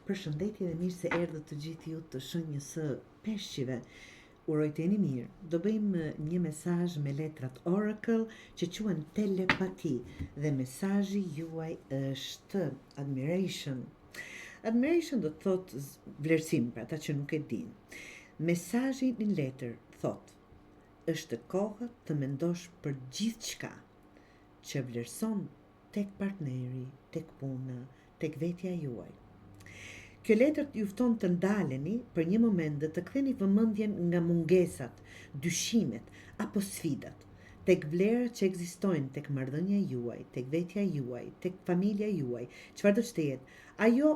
Përshëndetje dhe mirë se erdhët të gjithë ju të shenjës së peshqive. Uroj të jeni mirë. Do bëjmë një mesazh me letrat Oracle që quhen telepati dhe mesazhi juaj është admiration. Admiration do të thotë vlerësim për ata që nuk e dinë. Mesazhi në letër thotë: është koha të mendosh për gjithçka që vlerëson tek partneri, tek puna, tek vetja juaj. Kjo letër ju fton të ndaleni për një moment dhe të ktheni vëmendjen nga mungesat, dyshimet apo sfidat tek vlerat që ekzistojnë tek marrëdhënia juaj, tek vetja juaj, tek familja juaj, çfarëdo që jetë. Ajo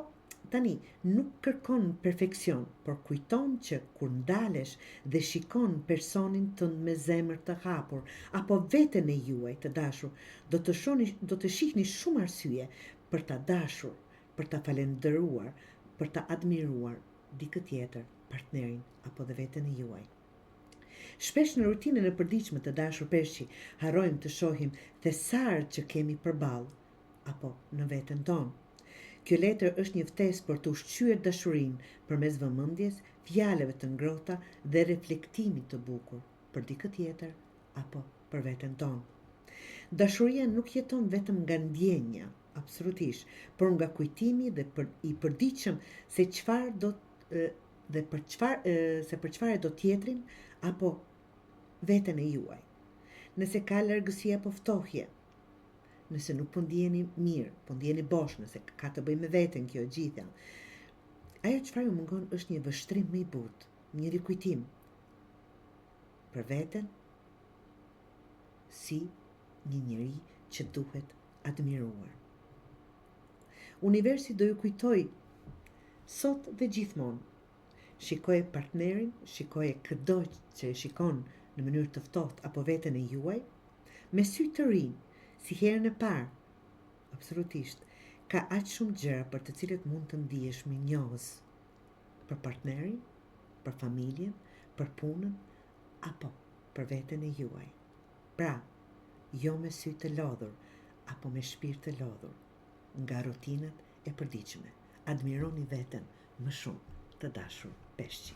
tani nuk kërkon perfekcion, por kujton që kur ndalesh dhe shikon personin tënd me zemër të hapur apo veten e juaj të dashur, do të shihni shumë arsye për ta dashur, për ta falendëruar, për ta admiruar dikë tjetër, partnerin apo dhe veten e juaj. Shpesh në rutinën e përditshme të dashur peshqi, harrojmë të shohim thesar që kemi përballë apo në veten tonë. Kjo letër është një ftesë për të ushqyer dashurinë përmes vëmendjes, fjalëve të ngrohta dhe reflektimit të bukur për dikë tjetër apo për veten tonë. Dashuria nuk jeton vetëm nga ndjenja, absolutisht, por nga kujtimi dhe i përditshëm se për çfarë do tjetrin apo veten e juaj. Nëse ka largësi apo ftohje, nëse nuk po ndjeni mirë, po ndjeni bosh, nëse ka të bëjë me veten kjo gjitha. Ajo çfarë ju mungon është një vështrim më i butë, një rikujtim për veten si një njeri që duhet admiruar. Universi do ju kujtoj sot dhe gjithmonë. Shikoje partnerin, shikoje çdo që e shikon në mënyrë të ftohtë apo veten e juaj, me sy të rinj, si herën e parë. Absolutisht, ka aq shumë gjëra për të cilët mund të ndihesh mirënjohës për partnerin, për familjen, për punën apo për veten e juaj. Pra, jo me sy të lodhur apo me shpirt të lodhur nga rutinat e përditshme. Admironi veten më shumë, të dashur peshqi.